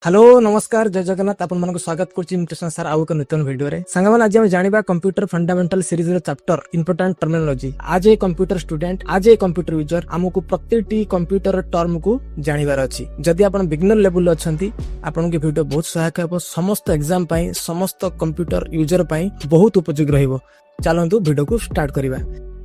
Hello नमस्कार जय जगन्नाथ आपण मानक स्वागत करछि कृष्ण सर आउ एक नूतन वीडियो रे संगमान आज हम जानिबा कंप्यूटर फंडामेंटल सीरीज रो चैप्टर इंपोर्टेंट टर्मिनोलॉजी। आज ए कंप्यूटर स्टूडेंट आज ए कंप्यूटर यूजर हमकु प्रत्येकटी कंप्यूटर टर्म को जानिबार अछि। जदि आपण बिगिनर लेवल अछंती आपण के वीडियो बहुत सहायक हेबो, समस्त एग्जाम पई समस्त कंप्यूटर यूजर पई बहुत उपयोगी रहइबो। चलंतु वीडियो को स्टार्ट करिबा।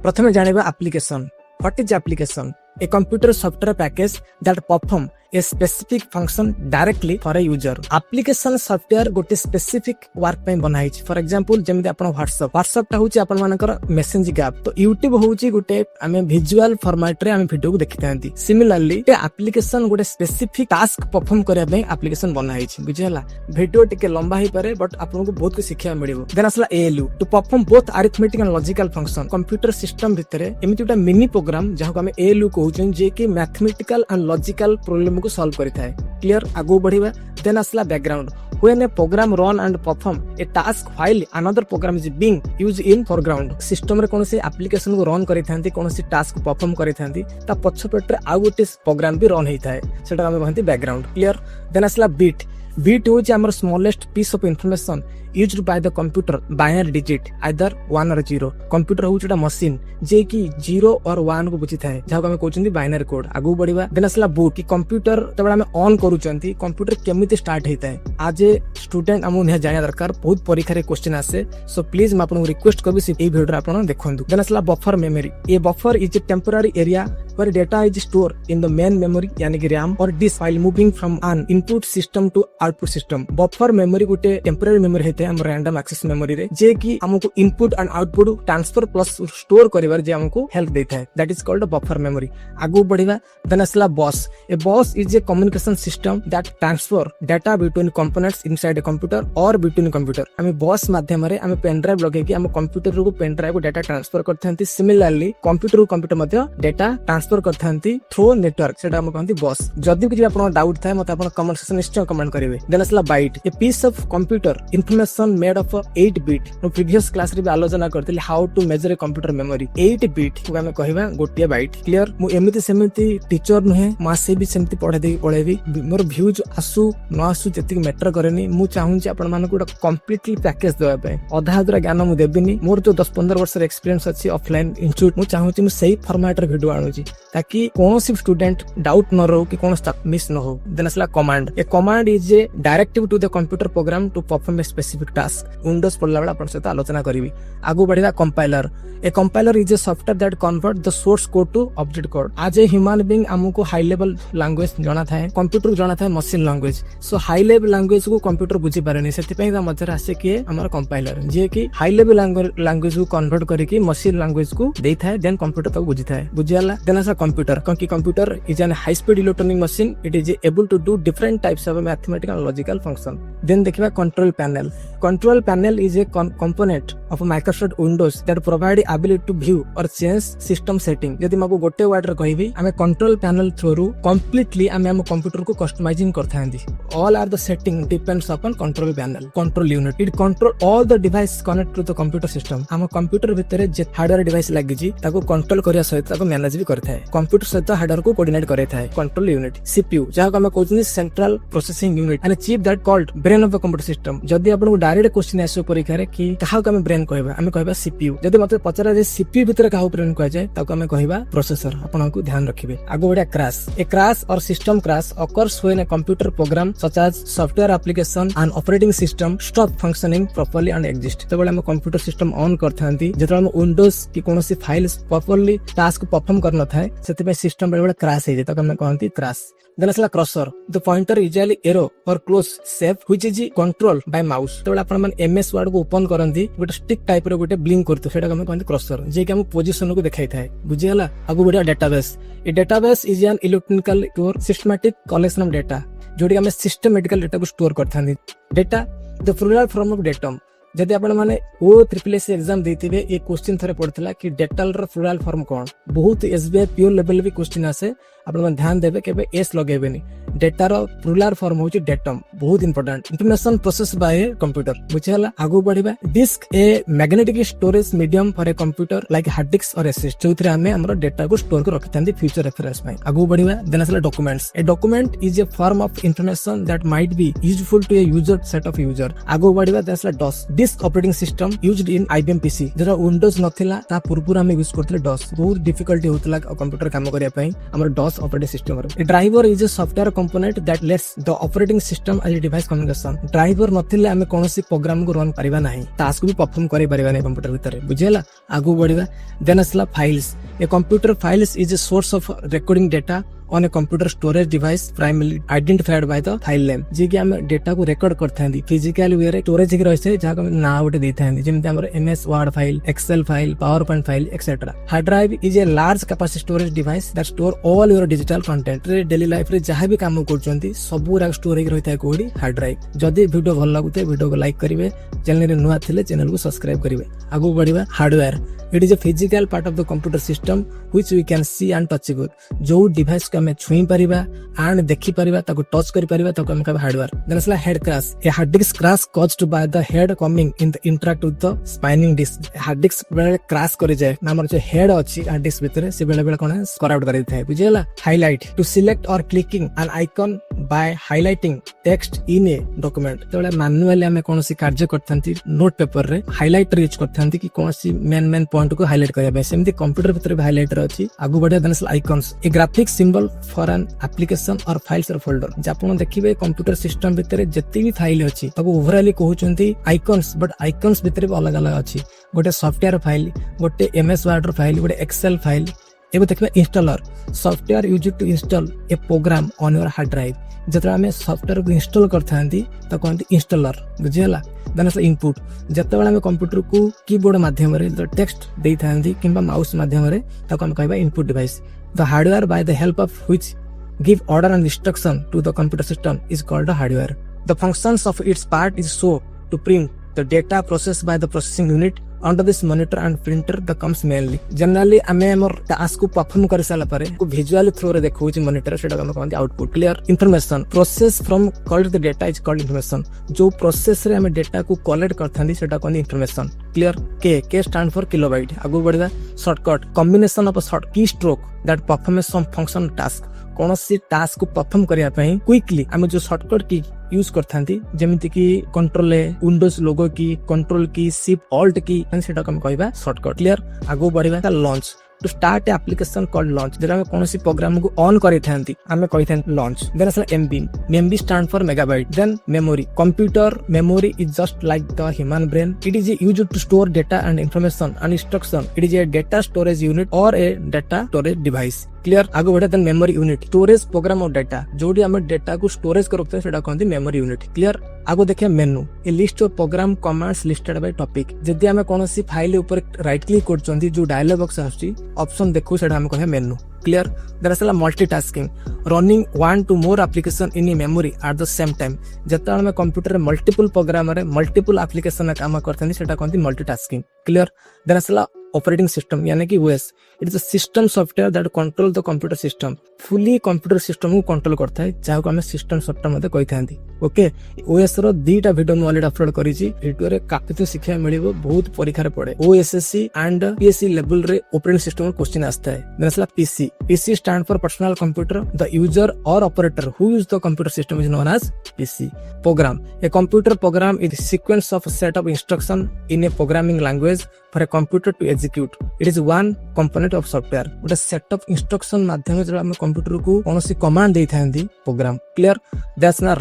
प्रथमे जानिबा application. What is application? A computer software package that perform a specific function directly for a user. Application software गोटे specific work पे बनाई छी। For example जेमिति आपण WhatsApp टा होची आपण मानकर मैसेजिंग ऐप, तो YouTube होची गोटे आमे विजुअल फॉर्मेट रे आमे वीडियो को देखिथांती। सिमिलरली ए एप्लीकेशन गोटे स्पेसिफिक टास्क परफॉर्म करिया पे एप्लीकेशन बनाई छी। बुझियला वीडियो टिके लंबा ही पारे बट आपन को बहुत कुछ सिखिया मिलिबो। देन असला ALU to perform both arithmetic and logical function. Computer system भितरे एमिति गोटे मिनी प्रोग्राम जहां को आमे ALU कहउछन जे कि मैथमेटिकल एंड लॉजिकल प्रॉब्लम को सॉल्व करिथाय। क्लियर आगो बढ़िबा। देन असला background. When a program run and perform a task while another program is being used in foreground. System रे कोनोसी एप्लीकेशन को रन करिथांती, कोनोसी टास्क परफॉर्म करिथांती, ता पछपेटरे आ गोटे प्रोग्राम भी रन हेइथाय, सेटा हम कहंती बैकग्राउंड। क्लियर। देन असला बीट। बीट होच हमर smallest piece of information used by the computer binary digit either 1 or 0। Computer होच एटा मशीन जे कि 0 और 1 को बुझी थाए, जाको हम कहउचंती बाइनरी कोड। आगु बढ़िबा। देन असला बूट कि कंप्यूटर तबला हम ऑन करूचंती कंप्यूटर केमिति स्टार्ट हेइताय। आज ए स्टूडेंट हमु ने जानिया दरकार, बहुत परीक्षा रे क्वेश्चन आसे, सो प्लीज मैं आपन रिक्वेस्ट करबी से ए वीडियो आपन देखंतु। देन असला buffer memory. A buffer is a temporary area where data is stored in the main memory यानी कि RAM or disk while moving from an input system to output system। Buffer memory गोटे temporary memory हेते हम random access memory रे, जे कि हमको input and output transfer plus store करिवार जे हमको हेल्प देता है, that is called buffer memory. आगु बढ़िबा। देन असला bus. A bus is a communication system that transfer data between components inside a computer और बिटवीन कंप्यूटर। हम बस माध्यम रे हम पेन ड्राइव लगे कि हम कंप्यूटर को पेन ड्राइव को डाटा ट्रांसफर करथांती। सिमिलरली कंप्यूटर को कंप्यूटर मध्य डाटा ट्रांसफर करथांती थ्रू नेटवर्क, सेटा हम कहंती बस। जदि किछि आपन डाउट थाए मते आपन कमेंट सेक्शन निश्चय कमेंट करिवे। देन असला byte. A piece of computer information made of 8 bit. No previous class रे भी आलोचना करथिले how to measure a computer memory. 8 bit को हम कहिबा गोटिया बाइट। क्लियर। मु एमिति सेमिति टीचर नहे, मासे भी सेमिति पढे देई पळेबी। मोर व्यूज आसु न आसु जति मैटर करेनी, मु चाहूं जे आपन मानको गोटा कंप्लीटली पैकेज देबा पे। अधा दुरा ज्ञान मु देबिनी। मोर जो 10-15 वर्ष रे एक्सपीरियंस अछि ऑफलाइन इंस्टीट्यूट, मु चाहूं जे मु सही फॉर्मेट रे वीडियो आनुची ताकि कोनोसी स्टूडेंट डाउट न रहो कि कोन स्टेप मिस न हो। देन असला command. A command is a directive to the computer program to perform a specific task. Windows पढला बेला अपन सहित आलोचना करिवि। आगु बढ़िबा। Compiler. A compiler is a software that convert the source code to object code. आज ए ह्यूमन बीइंग हमको हाई लेवल लैंग्वेज जाना थाए, कंप्यूटर को जाना थाए machine language. So high level language को कंप्यूटर बुझी पारेनी, सेति पई मजर आसे कि हमर कंपाइलर जे कि हाई लेवल लैंग्वेज को कन्वर्ट करके मशीन लैंग्वेज को देई थाए, देन कंप्यूटर तक बुझी थाए। बुझियाला। देन असला कंप्यूटर। क्योंकि computer is an high speed electronic machine, it is able to do different types of mathematical and logical function। then देखिबा control panel। control panel is a component of Microsoft Windows that provide ability to view or change system setting। यदि मको गोटे word रे कहिबी हमें control panel through completely हम computer को customising करथांदी। all are the setting depends upon control panel। control unit it control all the device connect to the computer system। हम computer भितरे जे hardware device लागि जी ताको कंट्रोल करिया सहित ताको मैनेज भी करथाय। कंप्यूटर सहित हार्डवेयर को कोऑर्डिनेट करे थाए। Control unit. CPU जहां हम कहउछनी central processing unit and chip that called brain of the computer system. जदि आपन को डायरेक्ट क्वेश्चन आसो परीक्षा रे कि काहा को हम ब्रेन कहबा, हम कहबा CPU। जदि मते पचरा जे CPU भितर काहा ब्रेन कह जाय ताको हम कहबा प्रोसेसर। आपन को ध्यान रखिबे। आगो बडा क्रैश। ए क्रैश और system crash occurs when a computer program such as software application and operating system stop functioning properly and exist। तबले हम कंप्यूटर सिस्टम ऑन करथांती, जेतरा हम विंडोज की कोनोसी फाइल्स प्रॉपर्ली टास्क परफॉर्म करन थाए, सेति पे सिस्टम बडा क्रैश हे जे ताको हम कहंती क्रैश। देन असला cursor. The pointer easily arrow और close shape which is control by mouse. तबले आपण मन एमएस वर्ड को ओपन करंती, गोटे स्टिक टाइप रो गोटे ब्लिंक करतो, सेटा हम कहंती क्रसर, जे कि हम पोजीशन को देखाइ थाए। बुझियाला। आगु बढ़िया। Database. A database is an electronical store systematic collection of data, जोडी हम सिस्टमैटिकल डेटा को स्टोर करथांती। Data the plural form of datum. जदि आपण माने OSSSC एग्जाम देथिबे, ए क्वेश्चन थरे पड़तला कि डेटल रो प्लूरल फॉर्म कोन। बहुत एसबीआई प्योर लेवल भी क्वेश्चन आसे, आपण ध्यान देबे केबे एस लगेबेनी डेटा रो प्लुराल फॉर्म होची डेटम बहुत important information process by computer बुझियाला आगु बढ़िबा disk a magnetic storage medium for a computer like hard disk और एसएसडी जोथरे हमें हमरो डेटा को स्टोर कर रखथांदी फ्यूचर रेफरेंस में आगु बढ़िबा देन असला documents a document is a form of information that might be useful to a user set of user आगु बढ़िबा देन असला DOS disk operating system used in IBM PC जरा windows नथिला ता पूर्वपुर हम यूज करथले डॉस बहुत डिफिकल्टी होतला कंप्यूटर काम करिया पई हमर DOS operating system a driver is a software component that lets the operating system as a device communication driver नथिले हमें कोनोसी प्रोग्राम को रन परिबा नाही टास्क भी परफॉर्म करि परिबा नै कंप्यूटर भीतर बुझियला आगु बढ़िबा देन असला files a computer files is a source of recording data on a computer storage device primarily identified by the file name जे कि हम डेटा को रिकॉर्ड करथांदी फिजिकल वे रे स्टोरेज के रहसे जा को ना उठे देथांदी जेमते हमर MS Word file Excel file PowerPoint file etcetera hard drive is a large capacity storage device that store all your digital content रे डेली लाइफ रे जहां भी काम करचंती सब रा स्टोरेज रहता कोडी हार्ड ड्राइव जदी वीडियो भल लागुते वीडियो को लाइक करिवे चैनल रे नुआ थिले चैनल को सब्सक्राइब करिवे आगु बढ़िबा hardware it is a physical part of the computer system which we can see and touchable जो डिवाइस को हमें छुई परिबा एंड देखि परिबा ताको टच करि परिबा ताको हम कहबा हार्डवेयर देन असला head crash a hard disk crash caused by the head coming in the interact with the spinning disk hard disk बेले क्रैश करि जाय हमर जो हेड अछि हार्ड डिस्क भीतर से बेले बेले कोन करप्ट करि थाय बुझियला highlight to select or clicking an icon by highlighting text in a document तोले मैन्युअली हमें कोनोसी कार्य करथांती नोट पेपर रे हाइलाइटर यूज करथांती कि कोनोसी मेन पॉइंट को हाइलाइट करबा बे सेमती कंप्यूटर भीतर हाइलाइटर अछि आगु बढ़िया then icons a graphic symbol for an application or files or folder जापन देखिबे कंप्यूटर सिस्टम भीतर जत्ते भी फाइल अछि तबो ओवरऑली कहउचंती आइकन्स बट आइकन्स भीतर भी अलग अलग अछि गोटे सॉफ्टवेयर फाइल गोटे एमएस वर्ड फाइल गोटे एक्सेल फाइल एबे देखबे installer software used to install a program on your hard drive जतरा हमें सॉफ्टवेयर को इंस्टॉल करथांती त कोनती इंस्टॉलर बुझियला देन असला इनपुट जतबेला हमें कंप्यूटर को कीबोर्ड माध्यम रे टेक्स्ट देथांती किबा माउस माध्यम रे ताको हम कहबा input device the hardware by the help of which give order and instruction to the computer system is called a hardware. The functions of its part is so to print the data processed by the processing unit under this monitor and printer the comes mainly. Generally ame amor task को perform कर साला पारे को visual through रे देखो छी monitor सेटा हम कहंती output clear information process from called the data is called information जो process रे हमें data को collect करथांदी सेटा कहंती information clear k stand for kilobyte आगु बढ़िबा shortcut combination of a short key stroke that performs some function task कोनोसी task को perform करिया पई क्विकली हम जो शॉर्टकट की यूज करथांती जेमिति कि कंट्रोल ए विंडोज लोगो की कंट्रोल की शिफ्ट ऑल्ट की सेटा हम कहबा शॉर्टकट क्लियर आगो बढ़िबा launch to start a application called launch जेरा हम कोनोसी प्रोग्राम को ऑन करि थांती हमें कहि थांती लॉन्च देन असला MB stand for megabyte then memory computer memory is just like the human brain it is used to store data and information and instruction it is a data storage unit or a data storage device clear आगो बढ़े then memory unit storage program of data जोडी हम data को storage करते सेटा कहंती memory unit clear आगो देखिए menu a list of program commands listed by topic जदी हम कोनोसी फाइल ऊपर राइट क्लिक करचंती जो डायलॉग बॉक्स आछी ऑप्शन देखो सेटा हम कहे menu clear there is multitasking running one two more application in a memory at the same time जता हम कंप्यूटर रे मल्टीपल प्रोग्राम रे मल्टीपल एप्लीकेशन काम करथनी सेटा कहंती multitasking clear there is operating system यानी कि OS it is a system software that control the computer system fully computer system को कंट्रोल करता है जाको हमें सिस्टम सॉफ्टवेयर मध्ये कहि थांती ओके ओएस रो दीटा वीडियो मैं ऑलरेडी अपलोड करी छी वीडियो रे काफी तो शिक्षा मिलिबो बहुत परीक्षा रे पड़े ओएसएससी एंड पीएससी लेवल रे ऑपरेटिंग सिस्टम क्वेश्चन आस्ता है then PC stand for personal computer the user or operator who use the computer system is known as PC program a computer program is sequence of set of instruction in a programming language for a computer to execute it is one component of software गोटे set of instruction माध्यम से हम computer को कोनोसी command देई थांदी programme clear that's ना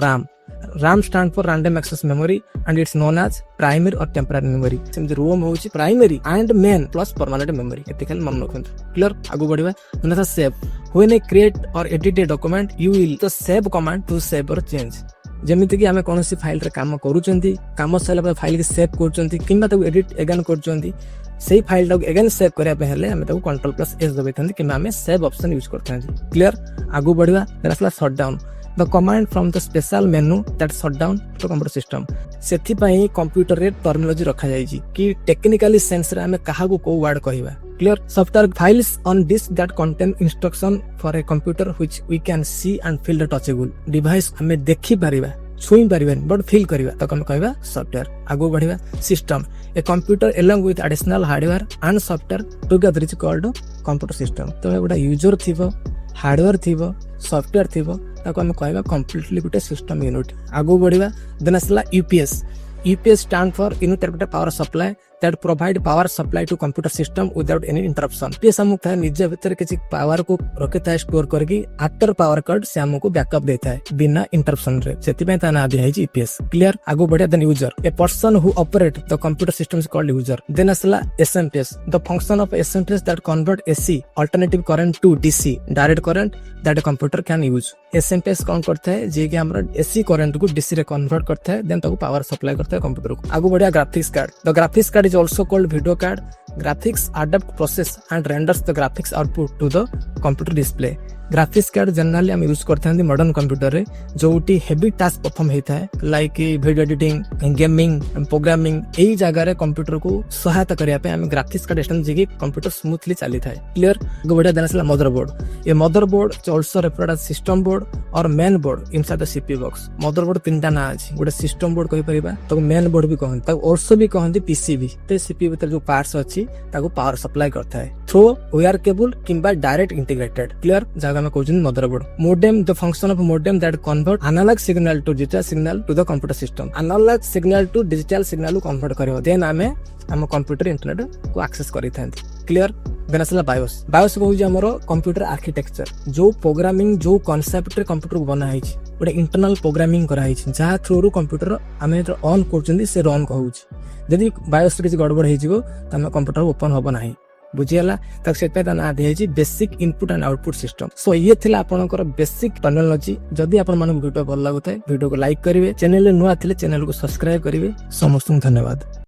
RAM stand for random access memory and it's known as primary or temporary memory सेमति ROM होची primary and main plus permanent memory एते खाली मन रखंत क्लियर आगु बढ़िबा नथा save when I create or edit a document you will the save command to save or change जेमिति कि हमें कोनोसी file रे काम करूचंती काम साला पर फाइल के सेव करचंती किंबा ताको एडिट अगेन करचंती सेही फाइल टाको अगेन सेव करिया पे हेले हमें ताको Ctrl+S दबैथंती किंबा हमें सेव ऑप्शन यूज करथंती क्लियर आगु बढ़िबा देरसला shut down the command from the special menu that shut down the computer system सेथि पई कंप्यूटर रे टर्मिनोलॉजी रखा जाई छी कि टेक्निकली सेंस रे हमें कहा को वर्ड कहबा Clear? Software files on disk that contain instruction for a computer which we can see and feel the touchable. Device हमें देखी परिबा छुई परिबन बट फील करिबा तो हम कहबा सॉफ्टवेयर। आगो बढ़िबा system a computer along with additional hardware and software together is called computer system। तो गोटा यूजर थिबो हार्डवेयर थिबो सॉफ्टवेयर थिबो ताको हम कहबा कंप्लीटली गोटे सिस्टम यूनिट। आगो बढ़िबा देन असला UPS. UPS stand for Uninterrupted Power Supply that provide power supply to computer system without any interruption। UPS हमको था निजे भीतर किसी पावर को रखता है स्टोर करके आफ्टर पावर कट से हमको बैकअप देता है बिना इंटरप्शन रे सेति पे ता ना दिया है UPS। क्लियर? आगो बढ़िया then user a person who operate the computer system is called user. Then असला SMPS the function of SMPS that convert AC alternative current to DC direct current that a computer can use. SMPS कौन करता है जे कि हमरा AC current को DC रे convert करता है देन ताको पावर सप्लाई करता है कंप्यूटर को। आगो बढ़िया graphics card the graphics card is also called video card। Graphics adapt process and renders the graphics output to the computer display। Graphics card generally हम यूज करते हैं मॉडर्न कंप्यूटर रे जोटी heavy task perform होता है like video editing gaming programming एई जगह रे computer को सहायता करिया पे हम ग्राफिक्स कार्ड इस्तेमाल जे कि कंप्यूटर स्मूथली चली थाए। क्लियर? बढ़िया देना motherboard a motherboard also referred as system board or main board inside the CPU box. Motherboard तीनटा ना अछि गोटे सिस्टम बोर्ड कहि परिबा तो मेन बोर्ड भी कहन ताको आल्सो भी कहन पीसीबी ते सीपीयू भीतर जो पार्ट्स अछि ताको पावर सप्लाई करता है थ्रू वायर केबल किंबा डायरेक्ट इंटीग्रेटेड। क्लियर? जगह में कहउछन motherboard. Modem the function of modem that convert analog signal to digital signal to the computer system. Analog signal to digital signal को convert करियो then हम computer internet को access करि थांती। क्लियर? देन असला बायोस। बायोस कहउछ हमरो computer architecture जो प्रोग्रामिंग जो कांसेप्ट रे कंप्यूटर को बना है गोटे इंटरनल प्रोग्रामिंग करा है जहाँ थ्रू कंप्यूटर आम ऑन कर से रन कहूँ। जदि बायोस किसी गड़बड़ हो कंप्यूटर ओपन हम ना बुझीगला तक से ना दिखाई basic input and output system. So ये थिला आपनकर बेसिक टर्मिनोलॉजी। जदि आपण मानक वीडियो भल लागुता वीडियो को लाइक करेंगे, चैनल नुआ थिले चैनल को सब्सक्राइब करेंगे। समस्त धन्यवाद।